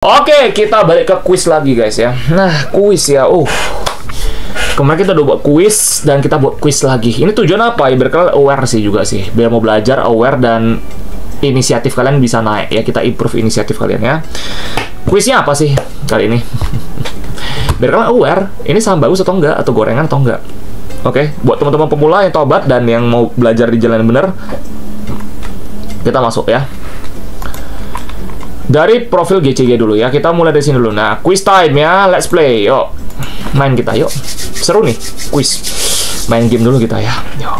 Oke, kita balik ke kuis lagi guys ya. Nah, kuis ya. Kemarin kita udah buat kuis dan kita buat kuis lagi. Ini tujuan apa? Ya, biar kalian aware sih juga sih. Biar mau belajar, aware, dan inisiatif kalian bisa naik ya. Kita improve inisiatif kalian ya. Kuisnya apa sih kali ini? Biar kalian aware, ini saham bagus atau enggak, atau gorengan atau enggak. Oke, buat teman-teman pemula yang tobat dan yang mau belajar di jalan yang benar, kita masuk ya. Dari profil GCG dulu ya. Kita mulai dari sini dulu. Nah, quiz time ya. Let's play. Yuk. Main kita, yuk. Seru nih, quiz. Main game dulu kita ya. Yuk.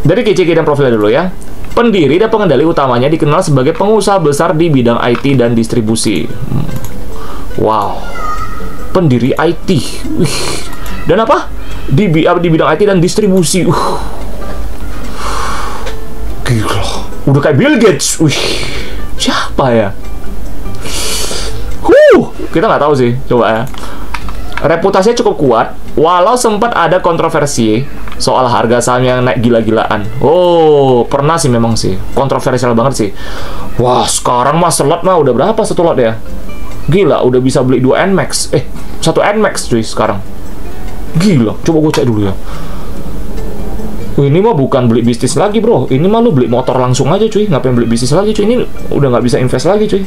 Dari GCG dan profilnya dulu ya. Pendiri dan pengendali utamanya dikenal sebagai pengusaha besar di bidang IT dan distribusi. Wow. Pendiri IT. Wih. Dan apa? Di bidang IT dan distribusi. Gila. Udah kayak Bill Gates. Wih, siapa ya? Kita nggak tahu sih. Coba ya. Reputasinya cukup kuat, walau sempat ada kontroversi soal harga saham yang naik gila-gilaan. Pernah sih memang sih. Kontroversial banget sih. Wah, sekarang mah slot mah udah berapa satu lot ya? Gila, udah bisa beli 2 NMAX. 1 NMAX cuy sekarang. Gila, coba gue cek dulu ya. Ini mah bukan beli bisnis lagi bro. Ini mah lu beli motor langsung aja cuy. Ngapain beli bisnis lagi cuy? Ini udah nggak bisa invest lagi cuy.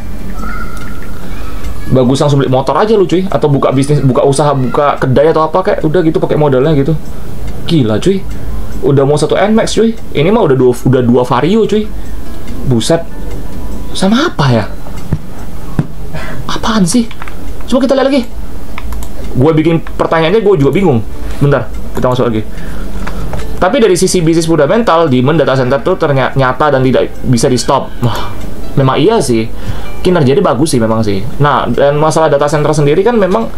Bagus langsung beli motor aja lu cuy. Atau buka bisnis, buka usaha, buka kedai atau apa kayak. Udah gitu pakai modalnya gitu. Gila cuy. Udah mau 1 NMAX cuy. Ini mah udah dua Vario cuy. Buset. Sama apa ya? Apaan sih? Coba kita lihat lagi. Gue bikin pertanyaannya, gue juga bingung. Bentar, kita masuk lagi. Tapi dari sisi bisnis fundamental, demand data center tuh ternyata dan tidak bisa di stop. Wah, memang iya sih. Kinerjanya bagus sih memang sih. Nah, dan masalah data center sendiri kan memang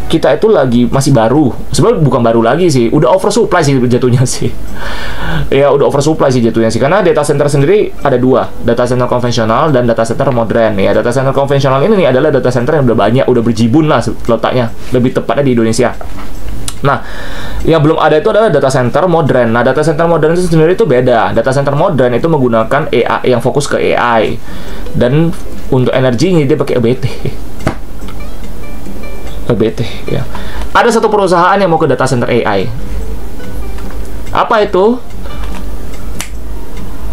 kita itu lagi masih baru. Sebenarnya bukan baru lagi sih. Udah oversupply sih jatuhnya sih. Ya, udah oversupply sih jatuhnya sih. Karena data center sendiri ada 2. Data center konvensional dan data center modern. Ya, data center konvensional ini nih adalah data center yang udah banyak, udah berjibun lah letaknya. Lebih tepatnya di Indonesia. Nah, yang belum ada itu adalah data center modern. Nah, data center modern itu sendiri itu beda. Data center modern itu menggunakan AI, yang fokus ke AI. Dan untuk energinya dia pakai EBT. EBT, ya. Ada satu perusahaan yang mau ke data center AI. Apa itu?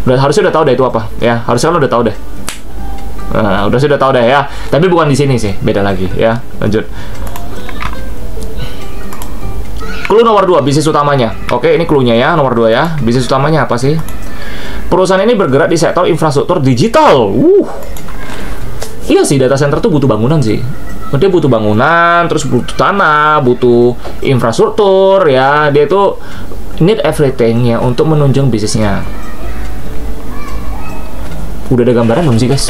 Harusnya udah tahu deh itu apa, ya. Harusnya lo udah tahu deh. Nah, sudah tahu deh ya. Tapi bukan di sini sih, beda lagi, ya. Lanjut. Clue nomor 2, bisnis utamanya. Oke, ini clue-nya ya, nomor 2 ya. Bisnis utamanya apa sih? Perusahaan ini bergerak di sektor infrastruktur digital. Iya sih, data center tuh butuh bangunan sih. Dia butuh bangunan, terus butuh tanah, butuh infrastruktur, ya. Dia tuh need everything ya untuk menunjang bisnisnya. Udah ada gambaran belum sih, guys?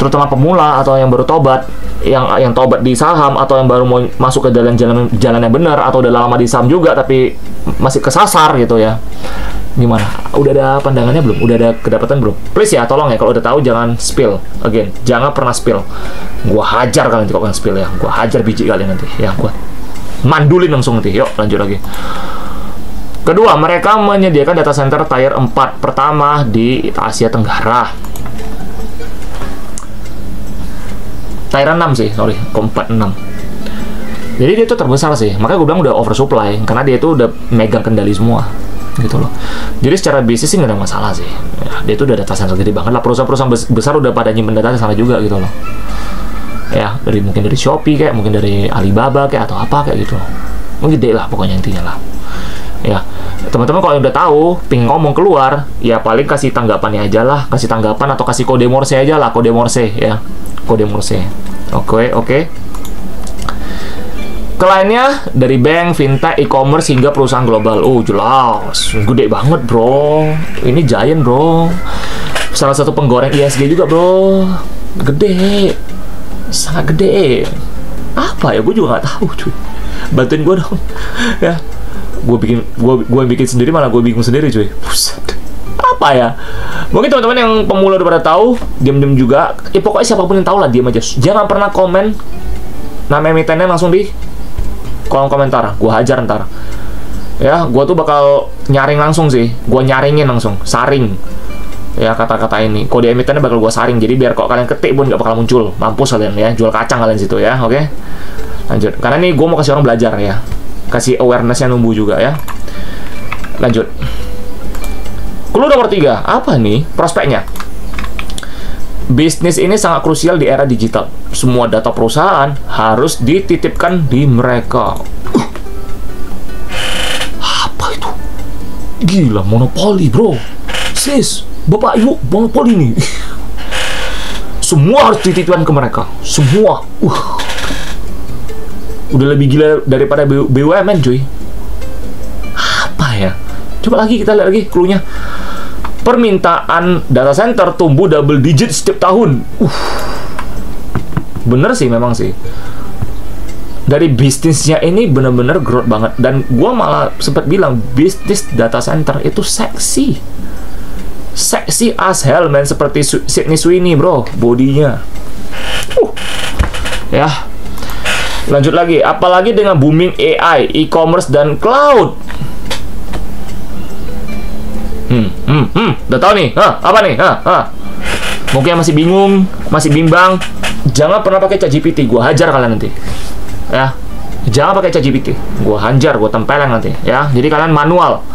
Terutama pemula atau yang baru tobat, yang tobat di saham, atau yang baru mau masuk ke jalan yang benar, atau udah lama di saham juga tapi masih kesasar gitu ya. Gimana? Udah ada pandangannya belum? Udah ada kedapatan belum? Please ya, tolong ya, kalau udah tahu jangan spill again. Jangan pernah spill. Gua hajar kalian kalau kalian spill ya. Gua hajar biji kalian nanti ya. Gua mandulin langsung nanti. Yuk, lanjut lagi. Kedua, mereka menyediakan data center tier 4 pertama di Asia Tenggara. Tier 6 sih, sorry, keempat 6. Jadi dia itu terbesar sih, makanya gue bilang udah oversupply, karena dia itu udah megang kendali semua, gitu loh. Jadi secara bisnis sih nggak ada masalah sih. Ya, dia itu udah data center gede banget lah, perusahaan-perusahaan besar udah pada nyimpen data di sana juga gitu loh. Ya, mungkin dari Shopee kayak, mungkin dari Alibaba kayak, atau apa kayak gitu loh. Gede lah pokoknya intinya lah. Ya, teman-teman kalau udah tahu, ping ngomong keluar, ya paling kasih tanggapannya aja lah, kasih tanggapan atau kasih kode Morse aja lah, kode Morse ya. Kode Morse. Oke. Kliennya dari bank, fintech, e-commerce hingga perusahaan global. Jelas, gede banget bro. Ini giant bro. Salah satu penggoreng ISG juga bro. Gede, sangat gede. Apa ya? Gue juga nggak tahu cuy. Bantuin gue dong. Ya, gue bikin sendiri malah gue bingung sendiri cuy. Buset. Apa ya? Mungkin teman-teman yang pemula udah pada tahu, diam-diam juga. Pokoknya siapapun yang tahu lah, diam aja. Jangan pernah komen nama emitennya langsung di kolom komentar. Gua hajar ntar. Ya, gua tuh bakal nyaring langsung sih. Gua nyaringin langsung, saring. ya kata-kata ini. Kode emitennya bakal gua saring, jadi biar kok kalian ketik pun nggak bakal muncul. Mampus kalian ya, jual kacang kalian situ ya. Oke, lanjut. Karena nih gua mau kasih orang belajar ya, kasih awarenessnya numbuh juga ya. Lanjut. Clue nomor 3, apa nih prospeknya? Bisnis ini sangat krusial di era digital. Semua data perusahaan harus dititipkan di mereka. Apa itu? Gila, monopoli bro. Sis, bapak ibu, monopoli nih. Semua harus dititipkan ke mereka. Semua. Udah lebih gila daripada BUMN cuy. Apa ya? Coba lagi kita lihat lagi clue-nya. Permintaan data center tumbuh double digit setiap tahun. Bener sih, memang sih. Dari bisnisnya ini bener-bener growth banget. Dan gua malah sempat bilang bisnis data center itu seksi. Seksi as hell, man. Seperti Sydney Sweeney, bro. Bodinya. Ya. Lanjut lagi. Apalagi dengan booming AI, e-commerce, dan cloud. Udah tahu nih, apa nih, mungkin yang masih bingung, masih bimbang, jangan pernah pakai ChatGPT, gua hajar kalian nanti, ya, jangan pakai ChatGPT, gua hajar, gua tempelin nanti, ya, jadi kalian manual,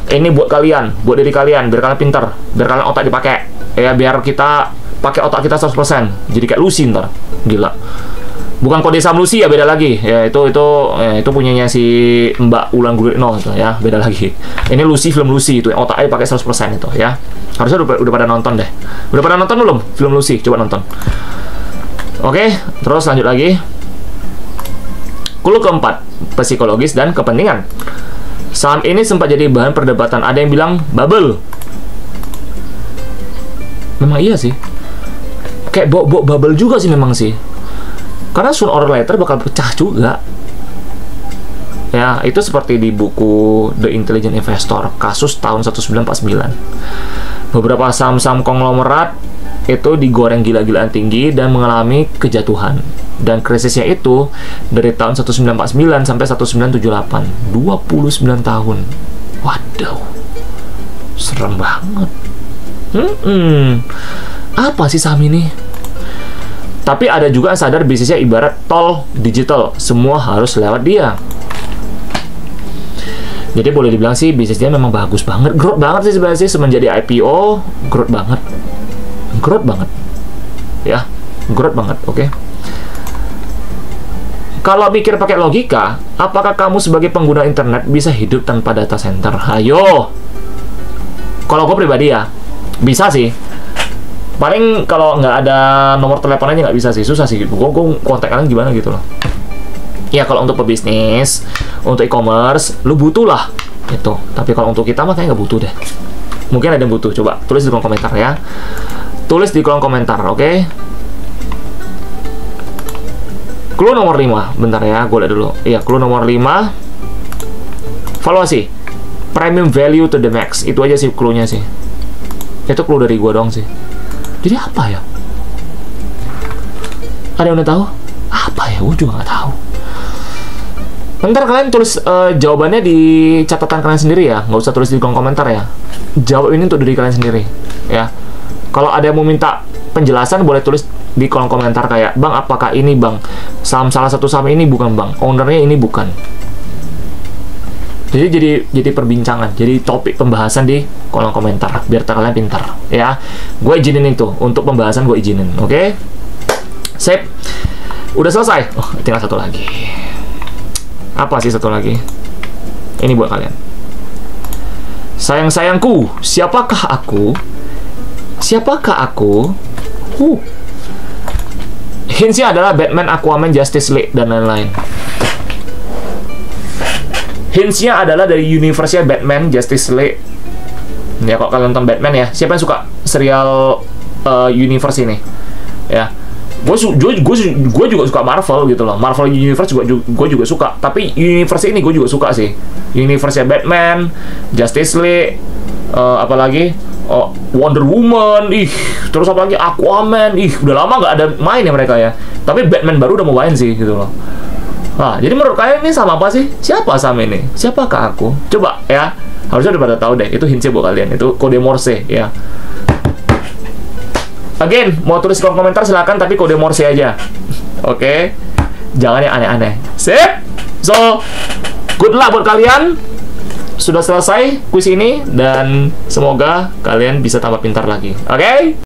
ini buat kalian, buat diri kalian, biar kalian pinter, biar kalian otak dipakai, ya, biar kita pakai otak kita 100%, jadi kayak Lucy ntar, gila. Bukan Kode Sam Lucy ya, beda lagi ya, itu punyanya si Mbak Ulan Guritno itu ya, beda lagi. Ini Lucy, film Lucy itu yang otaknya pakai 100% itu ya. Harusnya udah pada nonton deh. Udah pada nonton belum film Lucy? Coba nonton. Oke, terus lanjut lagi. Clue keempat, psikologis dan kepentingan. Saham ini sempat jadi bahan perdebatan. Ada yang bilang bubble. Memang iya sih. Kayak bau bubble juga sih memang sih. Karena sooner or later bakal pecah juga. Ya, itu seperti di buku The Intelligent Investor, kasus tahun 1949. Beberapa saham-saham konglomerat itu digoreng gila-gilaan tinggi dan mengalami kejatuhan. Dan krisisnya itu dari tahun 1949 sampai 1978. 29 tahun. Waduh. Serem banget. Apa sih saham ini? Tapi ada juga yang sadar bisnisnya ibarat tol digital, semua harus lewat dia. Jadi boleh dibilang sih bisnisnya memang bagus banget, growth banget sih sebenarnya sih semenjak IPO, growth banget, ya, growth banget, oke. Kalau mikir pakai logika, apakah kamu sebagai pengguna internet bisa hidup tanpa data center? Ayo. Kalau gue pribadi ya, bisa sih. Paling kalau nggak ada nomor telepon aja nggak bisa sih, susah sih. Gue kontak kalian gimana gitu loh. Ya kalau untuk pebisnis, untuk e-commerce, lu butuh lah itu. Tapi kalau untuk kita mah kayaknya nggak butuh deh. Mungkin ada yang butuh. Coba tulis di kolom komentar ya. Tulis di kolom komentar, oke? Clue nomor 5, bentar ya, gue lihat dulu. Iya, clue nomor 5. Valuasi. Premium value to the max. Itu aja sih clue-nya sih. Itu clue dari gue doang sih. Jadi apa ya? Ada yang udah tahu? Apa ya? Gue juga nggak tahu. Ntar kalian tulis jawabannya di catatan kalian sendiri ya. Nggak usah tulis di kolom komentar ya. Jawab ini untuk diri kalian sendiri ya. Kalau ada yang mau minta penjelasan, boleh tulis di kolom komentar kayak, Bang, apakah ini Bang? Salah satu saham ini bukan Bang. Ownernya ini bukan. Jadi perbincangan, jadi topik pembahasan di kolom komentar biar kalian pintar ya. Gue izinin itu untuk pembahasan, gue izinin, oke? Sip. Udah selesai. Oh, tinggal satu lagi. Apa sih satu lagi? Ini buat kalian. Sayang-sayangku, siapakah aku? Siapakah aku? Hintsnya adalah Batman, Aquaman, Justice League, dan lain-lain. Hintsnya adalah dari universe-nya Batman, Justice League. Ya, kalau kalian nonton Batman ya, siapa yang suka serial universe ini? Ya, gue juga suka Marvel gitu loh. Marvel Universe gue juga suka. Tapi universe ini gue juga suka sih. Universe-nya Batman, Justice League, apalagi Wonder Woman, terus apa lagi Aquaman, udah lama nggak ada main ya mereka ya. Tapi Batman baru udah mau main sih gitu loh. Nah, jadi menurut kalian ini sama apa sih? Siapa sama ini? Siapakah aku? Coba ya, harusnya udah pada tahu deh. Itu hintsnya buat kalian. Itu kode Morse ya. Again, mau tulis kolom komentar silakan, tapi kode Morse aja. Oke. Jangan yang aneh-aneh. Sip. So, good luck buat kalian. Sudah selesai kuis ini dan semoga kalian bisa tambah pintar lagi. Oke?